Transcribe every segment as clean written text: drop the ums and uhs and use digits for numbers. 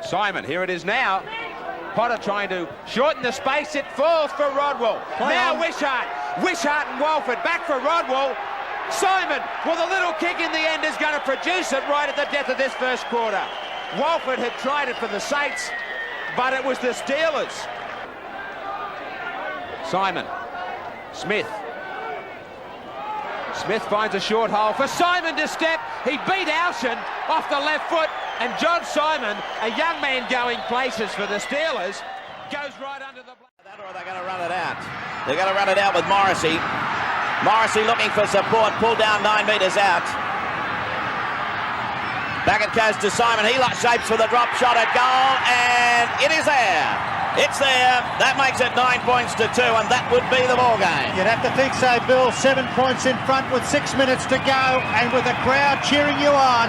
Simon, here it is now. Potter trying to shorten the space. It falls for Rodwell. Now Wishart. Wishart and Walford back for Rodwell. Simon, with a little kick in the end, is going to produce it right at the death of this first quarter. Walford had tried it for the Saints, but it was the Steelers. Simon. Smith. Smith finds a short hole for Simon to step. He beat Alshan off the left foot, and John Simon, a young man going places for the Steelers, goes right under the... Or are they going to run it out? They're going to run it out with Morrissey. Morrissey looking for support, pulled down 9 metres out. Back it goes to Simon. He shapes for the drop shot at goal, and it is there. It's there. That makes it 9 points to 2, and that would be the ball game. You'd have to think so, Bill. 7 points in front with 6 minutes to go, and with the crowd cheering you on.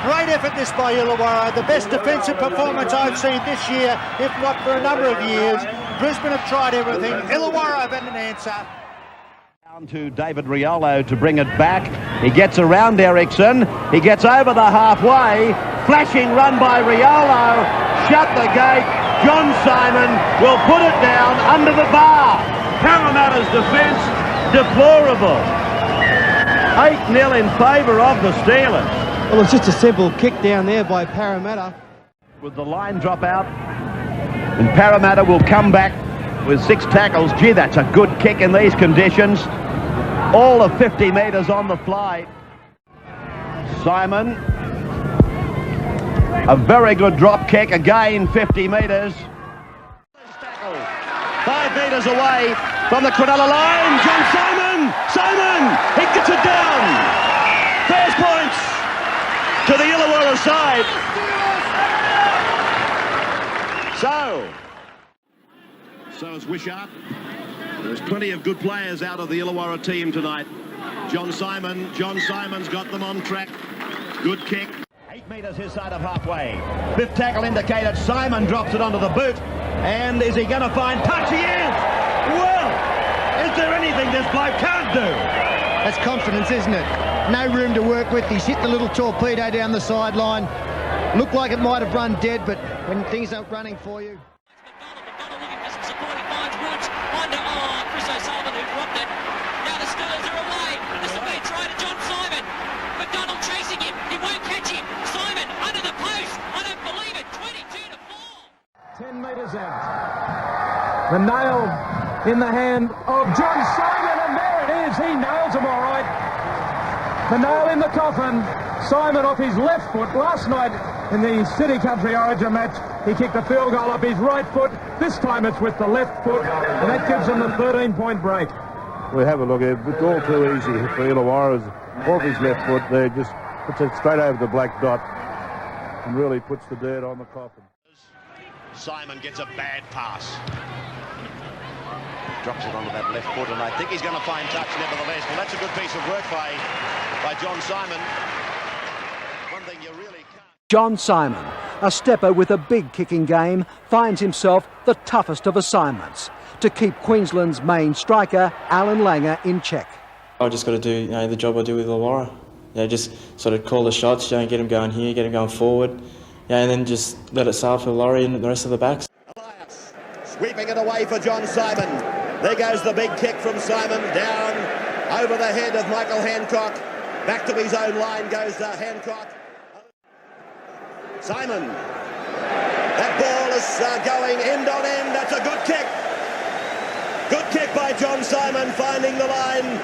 Great effort this by Illawarra. The best defensive performance I've seen this year, if not for a number of years. Brisbane have tried everything. Illawarra have had an answer. Down to David Riolo to bring it back. He gets around Ericsson. He gets over the halfway. Flashing run by Riolo. Shut the gate. John Simon will put it down under the bar. Parramatta's defence deplorable. 8-0 in favour of the Steelers. Well, it's just a simple kick down there by Parramatta. With the line drop out, and Parramatta will come back with 6 tackles. Gee, that's a good kick in these conditions. All of 50 metres on the fly. Simon, a very good drop kick, again 50 metres. 5 metres away from the Cronulla line. John Simon! Simon! He gets it down! First points to the Illawarra side. So is Wishart. There's plenty of good players out of the Illawarra team tonight. John Simon's got them on track. Good kick. 8 metres his side of halfway. Fifth tackle indicated. Simon drops it onto the boot. And is he going to find touch? He is! Well, is there anything this bloke can't do? That's confidence, isn't it? No room to work with. He's hit the little torpedo down the sideline. Looked like it might have run dead, but when things aren't running for you... John Simon. McDonald chasing him. He won't catch him. Simon under the post. I don't believe it. 22-4. 10 metres out. The nail in the hand of John Simon, and there it is. He nails him all right. The nail in the coffin. Simon off his left foot. Last night in the City Country Origin match, he kicked a field goal off his right foot. This time it's with the left foot, and that gives him the 13-point break. We have a look at it. It's all too easy for Illawarra. Off his left foot there, just puts it straight over the black dot and really puts the dirt on the coffin. Simon gets a bad pass. Drops it onto that left foot, and I think he's going to find touch nevertheless. Well, that's a good piece of work by John Simon. One thing you really can't... John Simon, a stepper with a big kicking game, finds himself the toughest of assignments to keep Queensland's main striker, Alan Langer, in check. I just got to do the job I do with Illawarra. Just sort of call the shots, get him going here, get him going forward, and then just let it sail for Laurie and the rest of the backs. Elias sweeping it away for John Simon. There goes the big kick from Simon, down over the head of Michael Hancock. Back to his own line goes Hancock. Simon. That ball is going end on end. That's a good kick. Good kick by John Simon, finding the line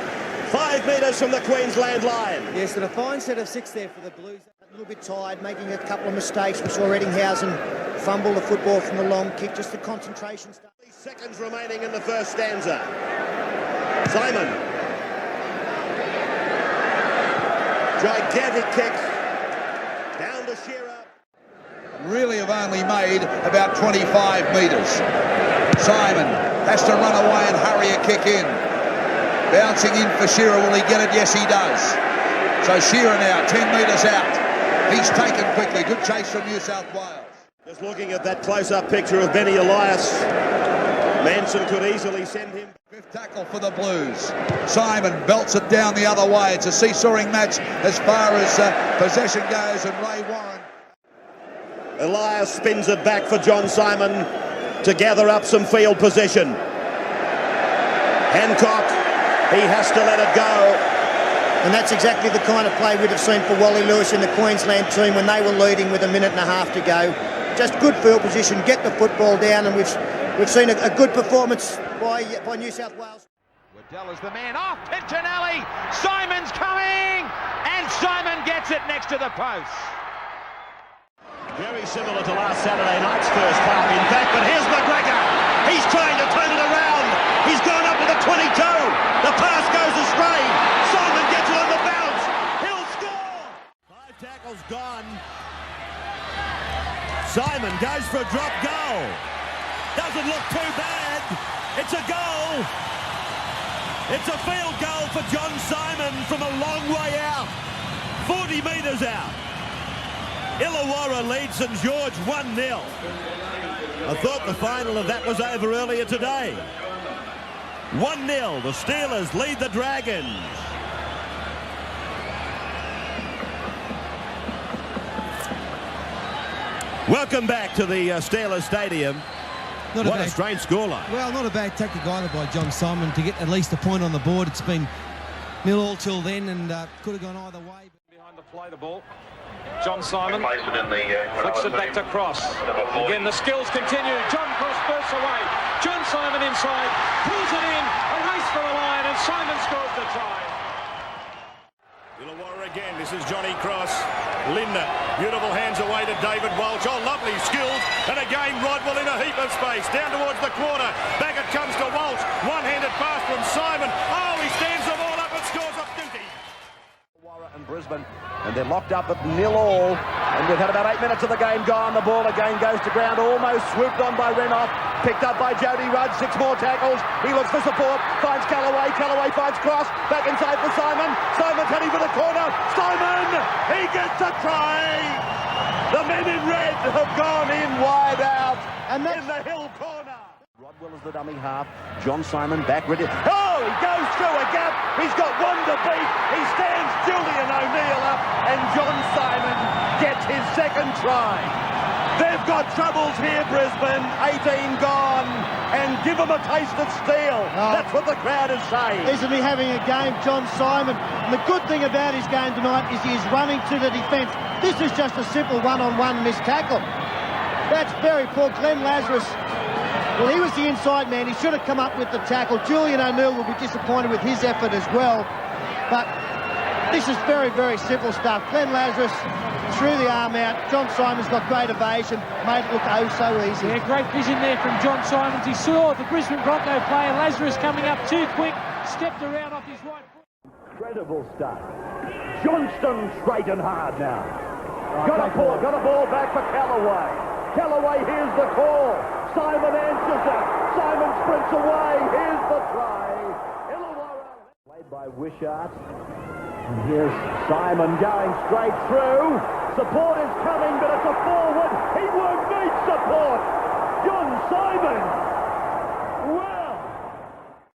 5 metres from the Queensland line. Yes, and a fine set of 6 there for the Blues. A little bit tired, making a couple of mistakes. We saw Eddinghausen fumble the football from the long kick, just the concentration stuff. Seconds remaining in the first stanza. Simon. Gigantic kick. Down to Shearer. Really have only made about 25 metres. Simon has to run away and hurry a kick in. Bouncing in for Shearer. Will he get it? Yes, he does. So Shearer now 10 metres out. He's taken quickly. Good chase from New South Wales. Just looking at that close-up picture of Benny Elias. Manson could easily send him. Fifth tackle for the Blues. Simon belts it down the other way. It's a seesawing match as far as possession goes, and Ray Warren. Elias spins it back for John Simon to gather up some field position. Hancock, he has to let it go. And that's exactly the kind of play we'd have seen for Wally Lewis in the Queensland team when they were leading with a minute and a half to go. Just good field position, get the football down, and we've seen a good performance by New South Wales. Waddell is the man off, Pinchinelli, Simon's coming, and Simon gets it next to the post. Very similar to last Saturday night's first half, in fact, but here's McGregor. He's trying to turn it around. He's gone up with a 22. The pass goes astray. Simon gets it on the bounce. He'll score. 5 tackles gone. Simon goes for a drop goal. Doesn't look too bad. It's a goal. It's a field goal for John Simon from a long way out. 40 metres out. Illawarra leads St George 1-0. I thought the final of that was over earlier today. 1-0, the Steelers lead the Dragons. Welcome back to the Steelers Stadium. What a strange scoreline. Well, not a bad tactic either by John Simon to get at least a point on the board. It's been 0-0 till then and could have gone either way. Behind the play, the ball. John Simon flicks it back to Cross. Again, the skills continue. John Cross bursts away. John Simon inside, pulls it in, a race for the line, and Simon scores the try. Illawarra again. This is Johnny Cross. Lindner, beautiful hands away to David Walsh. Oh, lovely skills. And again, Rodwell in a heap of space. Down towards the quarter. Back it comes to Walsh. One-handed pass from Simon. Oh, he stands them all up and scores a duty. And Brisbane, and they're locked up at 0-0, and we've had about 8 minutes of the game gone. The ball again goes to ground, almost swooped on by Renouf, picked up by Jody Rudd, 6 more tackles. He looks for support, finds Callaway, Callaway finds Cross, back inside for Simon. Simon's heading for the corner. Simon, he gets a try. The men in red have gone in wide out, and in the hill corner. Rodwell is the dummy half. John Simon back ready. Oh, he goes through a gap. He's got one to beat. He stands Julian O'Neill up, and John Simon gets his second try. They've got troubles here, Brisbane. 18 gone, and give them a taste of steel. That's what the crowd is saying. Isn't he having a game, John Simon? And the good thing about his game tonight is he is running to the defence. This is just a simple one-on-one missed tackle. That's very poor. Glenn Lazarus, well, he was the inside man. He should have come up with the tackle. Julian O'Neill will be disappointed with his effort as well. But this is very, very simple stuff. Glenn Lazarus threw the arm out. John Simon's got great evasion. Made it look oh so easy. Yeah, great vision there from John Simons. He saw the Brisbane Bronco player Lazarus coming up too quick. Stepped around off his right foot. Incredible stuff. Johnston straight and hard now. Got a ball back for Callaway. Callaway hears the call. Simon answers it. Simon sprints away. Here's the try. Illawarra. Played by Wishart. And here's Simon going straight through. Support is coming, but it's a forward. He won't meet support. John Simon. Well.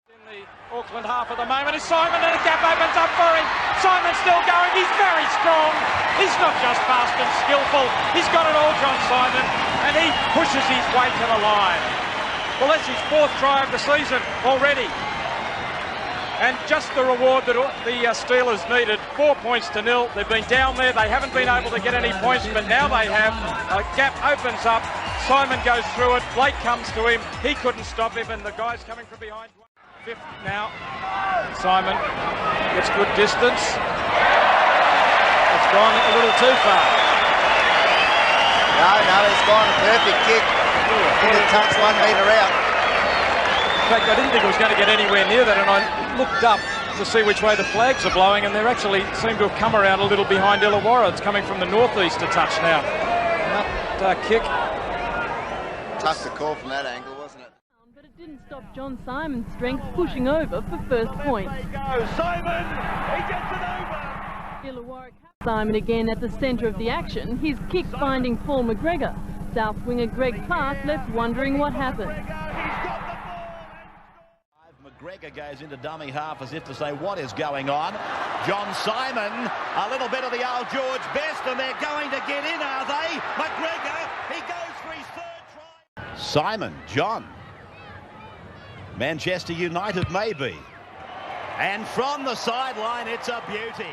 In the Auckland half at the moment is Simon, and the gap opens up for him. Simon's still going. He's very strong. He's not just fast and skillful. He's got it all, John Simon, and he pushes his way to the line. Well, that's his 4th try of the season already. And just the reward that the Steelers needed, 4 points to 0. They've been down there. They haven't been able to get any points, but now they have. A gap opens up. Simon goes through it. Blake comes to him. He couldn't stop him, and the guys coming from behind. 5th now. Simon gets good distance. It's gone a little too far. No, he's gone a perfect kick. He touched 1 metre out. In fact, I didn't think it was going to get anywhere near that, and I looked up to see which way the flags are blowing, and they actually seem to have come around a little behind Illawarra. It's coming from the northeast to touch now. That kick. Tough to call from that angle, wasn't it? But it didn't stop John Simon's strength pushing over for first point. Simon, he gets it over. Illawarra. Simon again at the centre of the action, his kick finding Paul McGregor. South winger Greg Clark left wondering what happened. McGregor goes into dummy half as if to say, what is going on? John Simon, a little bit of the old George Best, and they're going to get in, are they? McGregor Simon, John. Manchester United maybe. And from the sideline, it's a beauty.